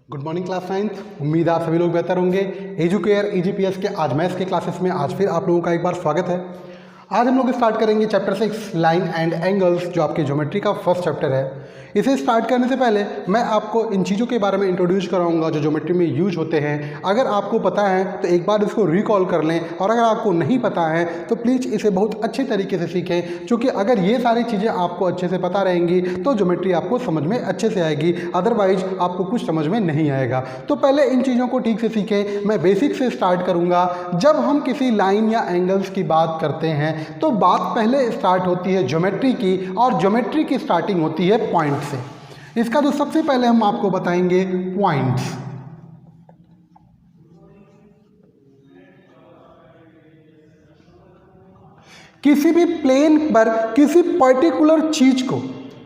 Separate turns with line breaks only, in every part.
Good morning class 9th। उम्मीद है आप सभी लोग बेहतर होंगे। एजुकेयर EGPS के आज मैथ्स के क्लासेस में आज फिर आप लोगों का एक बार स्वागत है। आज हम लोग स्टार्ट करेंगे चैप्टर 6 लाइन एंड एंगल्स, जो आपके ज्योमेट्री का फर्स्ट चैप्टर है। इसे स्टार्ट करने से पहले मैं आपको इन चीज़ों के बारे में इंट्रोड्यूस कराऊंगा जो ज्योमेट्री में यूज होते हैं। अगर आपको पता है तो एक बार इसको रिकॉल कर लें, और अगर आपको नहीं पता है तो प्लीज़ इसे बहुत अच्छे तरीके से सीखें, क्योंकि अगर ये सारी चीज़ें आपको अच्छे से पता रहेंगी तो ज्योमेट्री आपको समझ में अच्छे से आएगी, अदरवाइज आपको कुछ समझ में नहीं आएगा। तो पहले इन चीज़ों को ठीक से सीखें। मैं बेसिक से स्टार्ट करूँगा। जब हम किसी लाइन या एंगल्स की बात करते हैं तो बात पहले स्टार्ट होती है ज्योमेट्री की, और ज्योमेट्री की स्टार्टिंग होती है पॉइंट से। इसका तो सबसे पहले हम आपको बताएंगे पॉइंट्स। किसी भी प्लेन पर किसी पर्टिकुलर चीज को,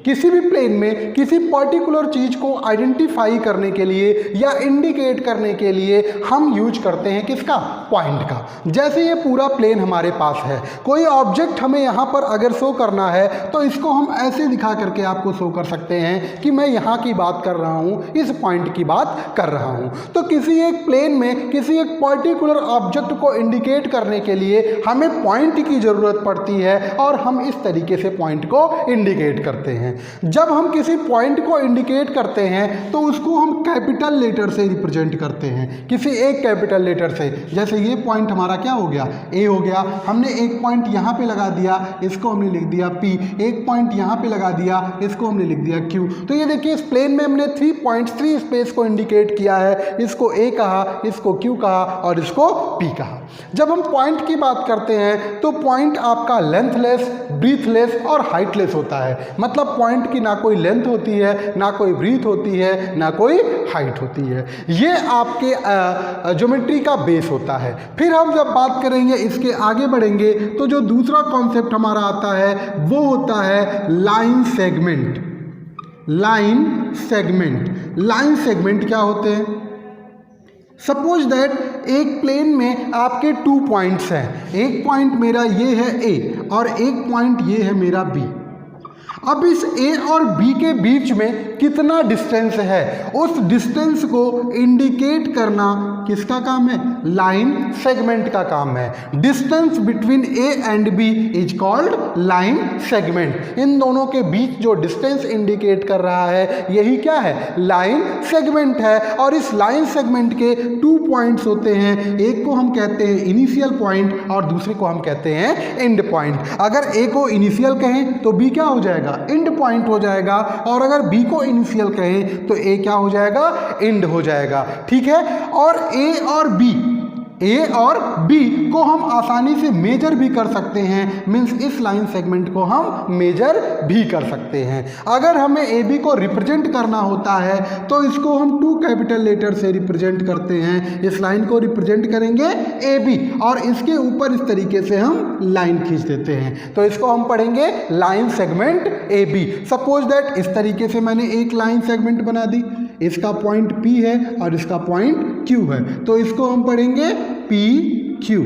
किसी भी प्लेन में किसी पर्टिकुलर चीज को आइडेंटिफाई करने के लिए या इंडिकेट करने के लिए हम यूज करते हैं किसका? पॉइंट का। जैसे ये पूरा प्लेन हमारे पास है, कोई ऑब्जेक्ट हमें यहाँ पर अगर शो करना है तो इसको हम ऐसे दिखा करके आपको शो कर सकते हैं कि मैं यहाँ की बात कर रहा हूँ, इस पॉइंट की बात कर रहा हूँ। तो किसी एक प्लेन में किसी एक पर्टिकुलर ऑब्जेक्ट को इंडिकेट करने के लिए हमें पॉइंट की ज़रूरत पड़ती है, और हम इस तरीके से पॉइंट को इंडिकेट करते हैं। जब हम किसी पॉइंट को इंडिकेट करते हैं तो उसको हम कैपिटल लेटर से रिप्रेजेंट करते हैं, किसी एक कैपिटल लेटर से। जैसे ये पॉइंट हमारा क्या हो गया? ए हो गया। हमने एक पॉइंट यहाँ पे लगा दिया, इसको हमने लिख दिया P। एक पॉइंट यहाँ पे लगा दिया, इसको हमने लिख दिया Q। तो ये देखिए, इस प्लेन में हमने 3 पॉइंट्स 3 स्पेस को इंडिकेट किया है। इसको A कहा, इसको Q कहा और इसको P कहा। जब हम पॉइंट की बात करते हैं तो पॉइंट आपका लेंथलेस, ब्रीथलेस और हाइटलेस होता है। मतलब पॉइंट की ना कोई लेंथ होती है, ना कोई ब्रीथ होती है, ना कोई हाइट होती है। ये आपके ज्योमेट्री का बेस होता है। फिर हम जब बात करेंगे, इसके आगे बढ़ेंगे, तो जो दूसरा कॉन्सेप्ट हमारा आता है वो होता है line segment. Line segment, line segment क्या होते हैं? सपोज दैट एक प्लेन में आपके 2 पॉइंट्स हैं। एक पॉइंट मेरा ये है A और एक पॉइंट ये है मेरा B। अब इस A और B के बीच में कितना डिस्टेंस है, उस डिस्टेंस को इंडिकेट करना किसका काम है? लाइन सेगमेंट का काम है। Distance between A and B is called line segment. इन दोनों के बीच जो डिस्टेंस इंडिकेट कर रहा है यही क्या है? लाइन सेगमेंट है। और इस लाइन सेगमेंट के 2 पॉइंट्स होते हैं। एक को हम कहते हैं इनिशियल पॉइंट और दूसरे को हम कहते हैं एंड पॉइंट। अगर A को इनिशियल कहें तो B क्या हो जाएगा? एंड पॉइंट हो जाएगा। और अगर B को इनिशियल कहें तो A क्या हो जाएगा? एंड हो जाएगा। ठीक है। और A और B को हम आसानी से मेजर भी कर सकते हैं। मीन्स इस लाइन सेगमेंट को हम मेजर भी कर सकते हैं। अगर हमें AB को रिप्रेजेंट करना होता है तो इसको हम 2 कैपिटल लेटर से रिप्रेजेंट करते हैं। इस लाइन को रिप्रेजेंट करेंगे AB, और इसके ऊपर इस तरीके से हम लाइन खींच देते हैं। तो इसको हम पढ़ेंगे line segment AB। Suppose that इस तरीके से मैंने एक लाइन सेगमेंट बना दी। इसका पॉइंट P है और इसका पॉइंट Q है, तो इसको हम पढ़ेंगे PQ।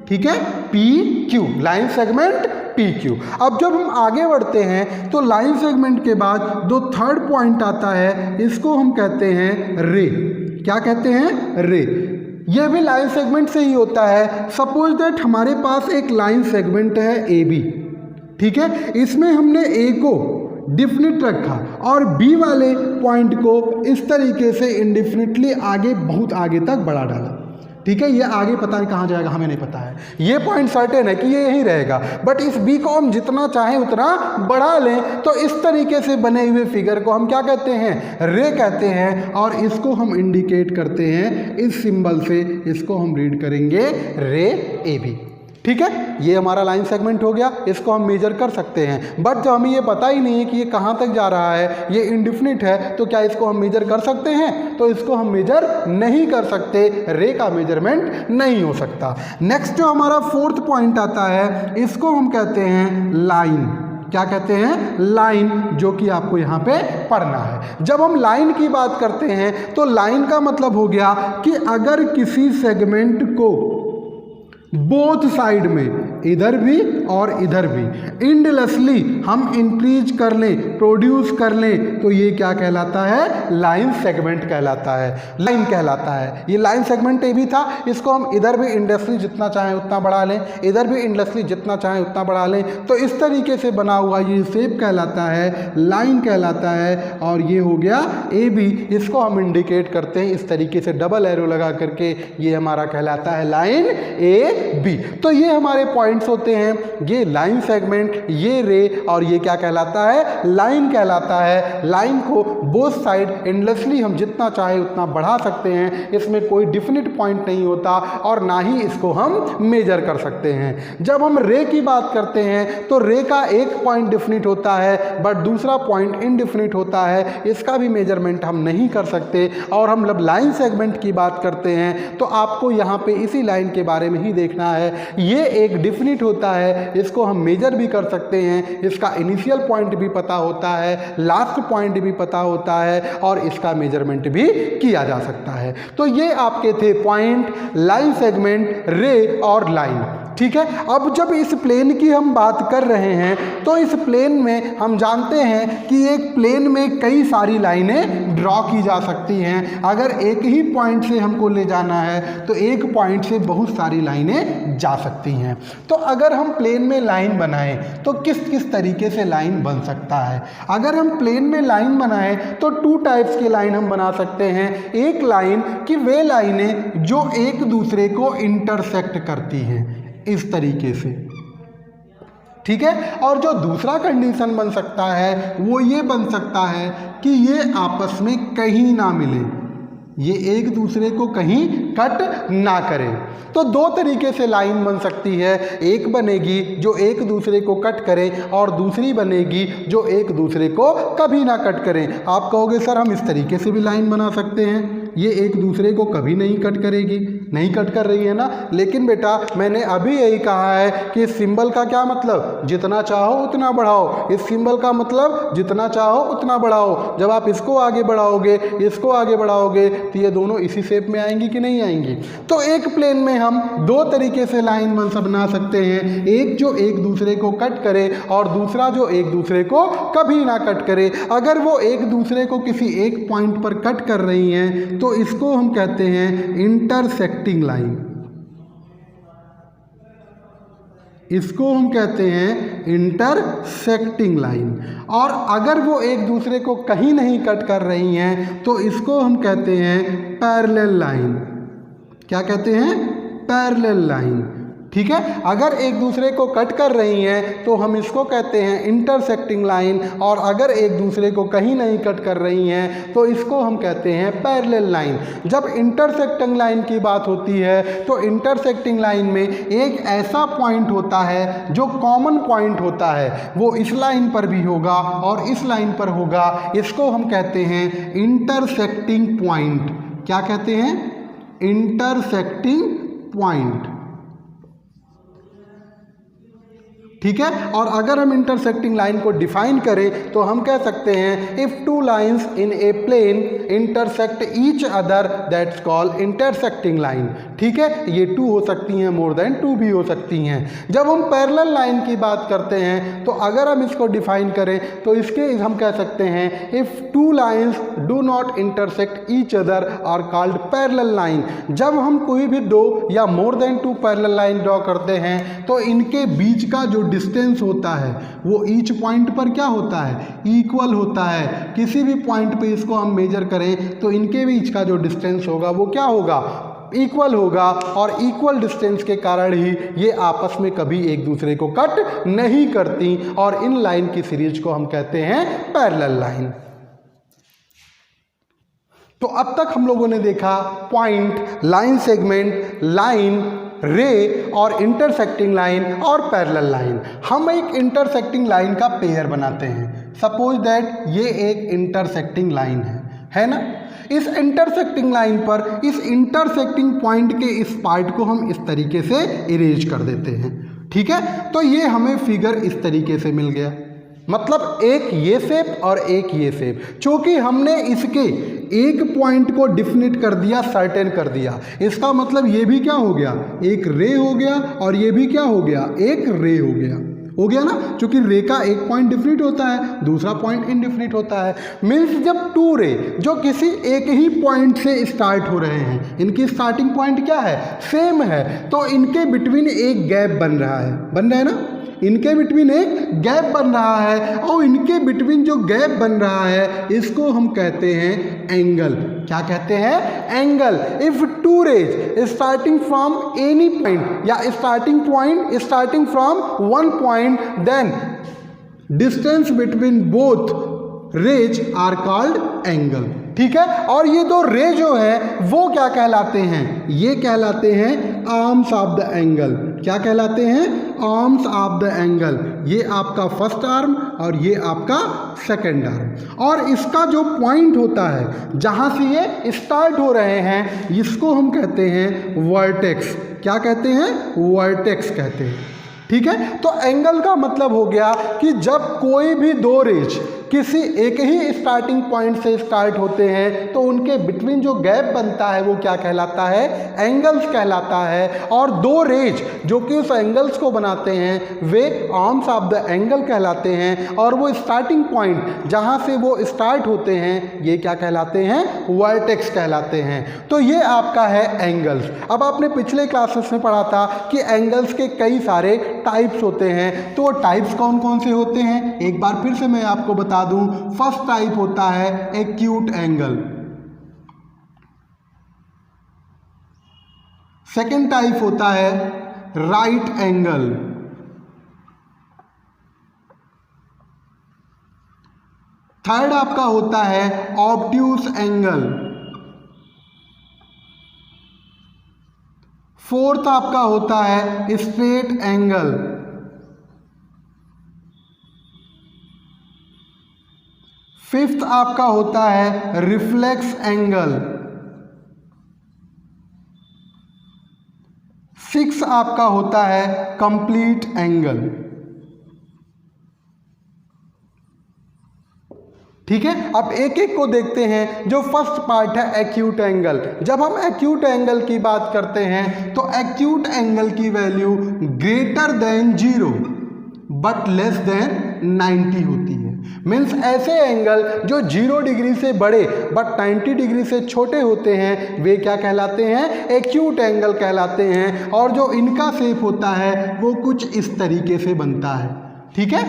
ठीक है, PQ, लाइन सेगमेंट PQ। अब जब हम आगे बढ़ते हैं तो लाइन सेगमेंट के बाद जो थर्ड पॉइंट आता है इसको हम कहते हैं रे। क्या कहते हैं? रे। ये भी लाइन सेगमेंट से ही होता है। सपोज दैट हमारे पास एक लाइन सेगमेंट है AB। ठीक है, इसमें हमने A को डिफिनिट रखा और B वाले पॉइंट को इस तरीके से इंडिफिनिटली आगे, बहुत आगे तक बढ़ा डाला। ठीक है, ये आगे पता नहीं कहाँ जाएगा, हमें नहीं पता है। ये पॉइंट सर्टेन है कि ये यहीं रहेगा, बट इस B को हम जितना चाहें उतना बढ़ा लें। तो इस तरीके से बने हुए फिगर को हम क्या कहते हैं? रे कहते हैं। और इसको हम इंडिकेट करते हैं इस सिंबल से। इसको हम रीड करेंगे रे AB। ठीक है, ये हमारा लाइन सेगमेंट हो गया। इसको हम मेजर कर सकते हैं, बट जब हमें ये पता ही नहीं है कि ये कहाँ तक जा रहा है, ये इंडिफिनिट है, तो क्या इसको हम मेजर कर सकते हैं? तो इसको हम मेजर नहीं कर सकते। रे का मेजरमेंट नहीं हो सकता। नेक्स्ट जो हमारा 4th पॉइंट आता है इसको हम कहते हैं लाइन। क्या कहते हैं? लाइन, जो कि आपको यहाँ पे पढ़ना है। जब हम लाइन की बात करते हैं तो लाइन का मतलब हो गया कि अगर किसी सेगमेंट को बोथ साइड में, इधर भी और इधर भी एंडलेसली हम इंक्रीज कर लें, प्रोड्यूस कर लें, तो ये क्या कहलाता है? लाइन सेगमेंट कहलाता है, लाइन कहलाता है। ये लाइन सेगमेंट ये भी था, इसको हम इधर भी एंडलेसली जितना चाहें उतना बढ़ा लें, इधर भी एंडलेसली जितना चाहें उतना बढ़ा लें, तो इस तरीके से बना हुआ ये शेप कहलाता है, लाइन कहलाता है। और ये हो गया ए बी, इसको हम इंडिकेट करते हैं इस तरीके से डबल एरो लगा करके, ये हमारा कहलाता है लाइन ए बी। तो ये हमारे पॉइंट्स होते हैं, ये लाइन सेगमेंट, ये रे, और ये क्या कहलाता है? लाइन कहलाता है। लाइन को बोथ साइड एंडलेसली हम जितना चाहे उतना बढ़ा सकते हैं, इसमें कोई डिफिनिट पॉइंट नहीं होता और ना ही इसको हम मेजर कर सकते हैं। जब हम रे की बात करते हैं तो रे का एक पॉइंट डिफिनिट होता है बट दूसरा पॉइंट इनडिफिनिट होता है, इसका भी मेजरमेंट हम नहीं कर सकते। और हम जब लाइन सेगमेंट की बात करते हैं तो आपको यहाँ पे इसी लाइन के बारे में ही देखना है। ये एक डिफिनिट होता है, इसको हम मेजर भी कर सकते हैं, इसका इनिशियल पॉइंट भी पता होता है, लास्ट पॉइंट भी पता होता है और इसका मेजरमेंट भी किया जा सकता है। तो ये आपके थे पॉइंट, लाइन सेगमेंट, रे और लाइन। ठीक है, अब जब इस प्लेन की हम बात कर रहे हैं तो इस प्लेन में हम जानते हैं कि एक प्लेन में कई सारी लाइनें ड्रॉ की जा सकती हैं। अगर एक ही पॉइंट से हमको ले जाना है तो एक पॉइंट से बहुत सारी लाइनें जा सकती हैं। तो अगर हम प्लेन में लाइन बनाएं तो किस किस तरीके से लाइन बन सकता है? अगर हम प्लेन में लाइन बनाएं तो टू टाइप्स की लाइन हम बना सकते हैं। एक लाइन कि वे लाइनें जो एक दूसरे को इंटरसेक्ट करती हैं, इस तरीके से। ठीक है, और जो दूसरा कंडीशन बन सकता है वो ये बन सकता है कि ये आपस में कहीं ना मिले, ये एक दूसरे को कहीं कट ना करें। तो दो तरीके से लाइन बन सकती है, एक बनेगी जो एक दूसरे को कट करे और दूसरी बनेगी जो एक दूसरे को कभी ना कट करें। आप कहोगे सर हम इस तरीके से भी लाइन बना सकते हैं, ये एक दूसरे को कभी नहीं कट करेगी, नहीं कट कर रही है ना। लेकिन बेटा मैंने अभी यही कहा है कि इस सिंबल का क्या मतलब? जितना चाहो उतना बढ़ाओ। इस सिंबल का मतलब जितना चाहो उतना बढ़ाओ। जब आप इसको आगे बढ़ाओगे, इसको आगे बढ़ाओगे, तो ये दोनों इसी शेप में आएंगी कि नहीं आएंगी? तो एक प्लेन में हम दो तरीके से लाइन बना सकते हैं, एक जो एक दूसरे को कट करे और दूसरा जो एक दूसरे को कभी ना कट करे। अगर वो एक दूसरे को किसी एक पॉइंट पर कट कर रही हैं तो इसको हम कहते हैं इंटरसेक्टिंग लाइन, इसको हम कहते हैं इंटरसेक्टिंग लाइन। और अगर वो एक दूसरे को कहीं नहीं कट कर रही हैं तो इसको हम कहते हैं पैरेलल लाइन। क्या कहते हैं? Parallel line. ठीक है, अगर एक दूसरे को कट कर रही हैं तो हम इसको कहते हैं इंटरसेक्टिंग लाइन, और अगर एक दूसरे को कहीं नहीं कट कर रही हैं तो इसको हम कहते हैं पैरेलल लाइन। जब इंटरसेक्टिंग लाइन की बात होती है तो इंटरसेक्टिंग लाइन में एक ऐसा पॉइंट होता है जो कॉमन पॉइंट होता है, वो इस लाइन पर भी होगा और इस लाइन पर होगा। इसको हम कहते हैं इंटरसेक्टिंग पॉइंट। क्या कहते हैं? Intersecting point. ठीक है, और अगर हम इंटरसेक्टिंग लाइन को डिफाइन करें तो हम कह सकते हैं if two lines in a plane intersect each other that's called intersecting line. ठीक है, ये टू हो सकती हैं, मोर देन टू भी हो सकती हैं। जब हम पैरेलल लाइन की बात करते हैं तो अगर हम इसको डिफाइन करें तो इसके हम कह सकते हैं if two lines do not intersect each other are called parallel line. जब हम कोई भी दो या more than two parallel line draw करते हैं तो इनके बीच का जो डिस्टेंस होता है वो ईच पॉइंट पर क्या होता है? इक्वल होता है। किसी भी पॉइंट पे इसको हम मेजर करें तो इनके बीच का जो डिस्टेंस होगा वो क्या होगा? इक्वल होगा, और इक्वल डिस्टेंस के कारण ही ये आपस में कभी एक दूसरे को कट नहीं करती, और इन लाइन की सीरीज को हम कहते हैं पैरेलल लाइन। तो अब तक हम लोगों ने देखा पॉइंट, लाइन सेगमेंट, लाइन, रे और इंटरसेक्टिंग लाइन और पैरेलल लाइन। हम एक इंटरसेक्टिंग लाइन का पेयर बनाते हैं। सपोज दैट ये एक इंटरसेक्टिंग लाइन है ना। इस इंटरसेक्टिंग लाइन पर इस इंटरसेक्टिंग पॉइंट के इस पार्ट को हम इस तरीके से इरेज कर देते हैं। ठीक है, तो ये हमें फिगर इस तरीके से मिल गया। मतलब एक ये शेप और एक ये शेप। चूंकि हमने इसके एक पॉइंट को डिफिनिट कर दिया, सर्टेन कर दिया, इसका मतलब ये भी क्या हो गया, एक रे हो गया, और ये भी क्या हो गया, एक रे हो गया ना। क्योंकि रे का एक पॉइंट डिफिनिट होता है, दूसरा पॉइंट इनडिफिनिट होता है। मीन्स जब टू रे जो किसी एक ही पॉइंट से स्टार्ट हो रहे हैं, इनकी स्टार्टिंग पॉइंट क्या है, सेम है, तो इनके बिटवीन एक गैप बन रहा है ना, इनके बिटवीन एक गैप बन रहा है, और इनके बिटवीन जो गैप बन रहा है इसको हम कहते हैं एंगल। क्या कहते हैं, angle. If two rays starting from any point या starting from one point, then distance between both rays are called angle. ठीक है, और ये दो रे जो है वो क्या कहलाते हैं, ये कहलाते हैं आर्म्स ऑफ द एंगल। क्या कहलाते हैं, आर्म्स ऑफ द एंगल। ये आपका फर्स्ट आर्म और ये आपका सेकंड आर्म, और इसका जो पॉइंट होता है जहां से ये स्टार्ट हो रहे हैं, इसको हम कहते हैं वर्टेक्स। क्या कहते हैं, वर्टेक्स कहते हैं। ठीक है, तो एंगल का मतलब हो गया कि जब कोई भी दो रेज किसी एक ही स्टार्टिंग पॉइंट से स्टार्ट होते हैं तो उनके बिटवीन जो गैप बनता है वो क्या कहलाता है, एंगल्स कहलाता है। और दो रेज जो कि उस एंगल्स को बनाते हैं वे आर्म्स ऑफ द एंगल कहलाते हैं, और वो स्टार्टिंग पॉइंट जहां से वो स्टार्ट होते हैं ये क्या कहलाते हैं, वर्टेक्स कहलाते हैं। तो ये आपका है एंगल्स। अब आपने पिछले क्लासेस में पढ़ा था कि एंगल्स के कई सारे टाइप्स होते हैं, तो वो टाइप्स कौन कौन से होते हैं, एक बार फिर से मैं आपको बता दूं। फर्स्ट टाइप होता है एक्यूट एंगल, सेकंड टाइप होता है राइट एंगल, थर्ड आपका होता है ऑब्ट्यूस एंगल, फोर्थ आपका होता है स्ट्रेट एंगल, फिफ्थ आपका होता है रिफ्लेक्स एंगल, सिक्स आपका होता है कंप्लीट एंगल। ठीक है, अब एक एक को देखते हैं। जो फर्स्ट पार्ट है एक्यूट एंगल। जब हम एक्यूट एंगल की बात करते हैं तो एक्यूट एंगल की value greater than 0 but less than 90 होती है। मीन्स ऐसे एंगल जो 0 डिग्री से बड़े बट 90 डिग्री से छोटे होते हैं वे क्या कहलाते हैं, एक्यूट एंगल कहलाते हैं। और जो इनका शेप होता है वो कुछ इस तरीके से बनता है। ठीक है,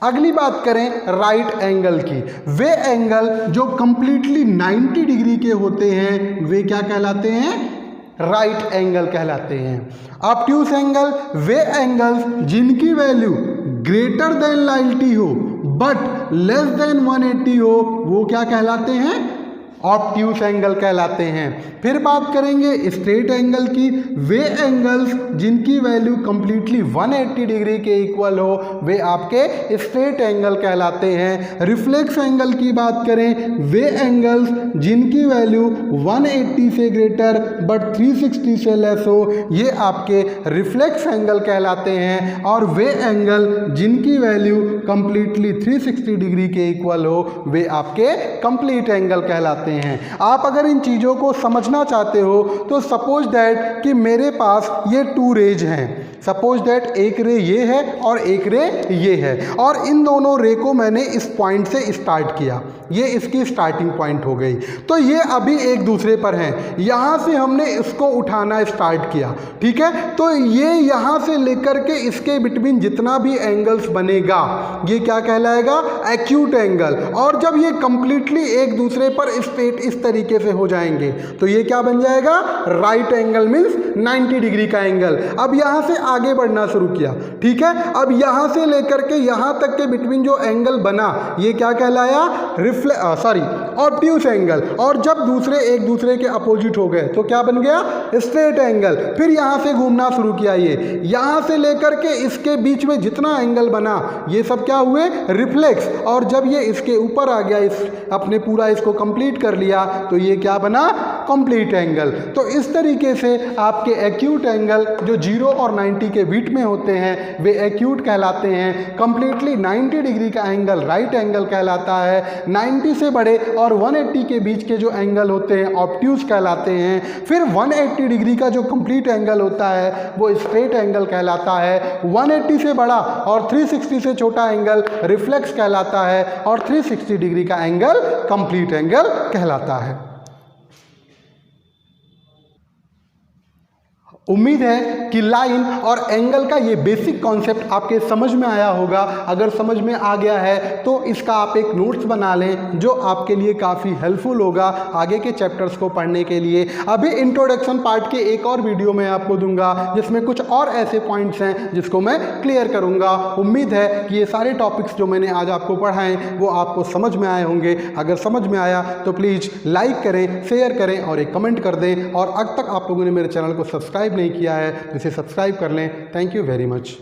अगली बात करें राइट एंगल की। वे एंगल जो कंप्लीटली 90 डिग्री के होते हैं वे क्या कहलाते हैं, राइट एंगल कहलाते हैं। ऑब्ट्यूस एंगल वे एंगल्स जिनकी वैल्यू ग्रेटर देन 90 हो बट लेस देन 180 हो वो क्या कहलाते हैं, ऑब्ट्यूस एंगल कहलाते हैं। फिर बात करेंगे स्ट्रेट एंगल की। वे एंगल्स जिनकी वैल्यू कंप्लीटली 180 डिग्री के इक्वल हो वे आपके स्ट्रेट एंगल कहलाते हैं। रिफ्लेक्स एंगल की बात करें, वे एंगल्स जिनकी वैल्यू 180 से ग्रेटर बट 360 से लेस हो ये आपके रिफ्लेक्स एंगल कहलाते हैं। और वे एंगल जिनकी वैल्यू कंप्लीटली 360 डिग्री के इक्वल हो वे आपके कंप्लीट एंगल कहलाते हैं। आप अगर इन चीज़ों को समझना चाहते हो तो सपोज दैट कि मेरे पास ये टू रेज हैं। सपोज दैट एक रे ये है और एक रे ये है, और इन दोनों रे को मैंने इस पॉइंट से स्टार्ट किया, ये इसकी स्टार्टिंग पॉइंट हो गई। तो ये अभी एक दूसरे पर हैं, यहाँ से हमने इसको उठाना स्टार्ट किया। ठीक है, तो ये यहाँ से लेकर के इसके बिटवीन जितना भी एंगल्स बनेगा ये क्या कहलाएगा, एक्यूट एंगल। और जब ये कंप्लीटली एक दूसरे पर स्ट्रेट इस तरीके से हो जाएंगे तो ये क्या बन जाएगा, राइट एंगल मीन्स 90 डिग्री का एंगल। अब यहाँ से आगे बढ़ना शुरू किया। ठीक है, अब यहाँ से लेकर के यहाँ तक के बिटवीन जो एंगल बना ये क्या कहलाया, ऑब्ट्यूस एंगल। और जब दूसरे एक दूसरे के अपोजिट हो गए तो क्या बन गया, स्ट्रेट एंगल। फिर यहाँ से घूमना शुरू किया, ये यहाँ से लेकर के इसके बीच में जितना एंगल बना ये सब क्या हुए, रिफ्लेक्स। और जब ये इसके ऊपर आ गया, इस अपने पूरा इसको कंप्लीट कर लिया तो ये क्या बना, कंप्लीट एंगल। तो इस तरीके से आपके एक्यूट एंगल जो 0 और 90 के बीच में होते हैं वे एक्यूट कहलाते हैं। कंप्लीटली 90 डिग्री का एंगल राइट एंगल कहलाता है। 90 से बड़े और 180 के बीच के जो एंगल होते हैं ऑब्ट्यूज कहलाते हैं। फिर 180 डिग्री का जो कंप्लीट एंगल होता है वो स्ट्रेट एंगल कहलाता है। 180 से बड़ा और 360 से छोटा एंगल रिफ्लेक्स कहलाता है और 360 डिग्री का एंगल कंप्लीट एंगल कहलाता है। उम्मीद है कि लाइन और एंगल का ये बेसिक कॉन्सेप्ट आपके समझ में आया होगा। अगर समझ में आ गया है तो इसका आप एक नोट्स बना लें जो आपके लिए काफ़ी हेल्पफुल होगा आगे के चैप्टर्स को पढ़ने के लिए। अभी इंट्रोडक्शन पार्ट के एक और वीडियो मैं आपको दूंगा जिसमें कुछ और ऐसे पॉइंट्स हैं जिसको मैं क्लियर करूंगा। उम्मीद है कि ये सारे टॉपिक्स जो मैंने आज आपको पढ़ाएं वो आपको समझ में आए होंगे। अगर समझ में आया तो प्लीज़ लाइक करें, शेयर करें और एक कमेंट कर दें। और अब तक आप लोगों ने मेरे चैनल को सब्सक्राइब नहीं किया है तो इसे सब्सक्राइब कर लें। Thank you very much.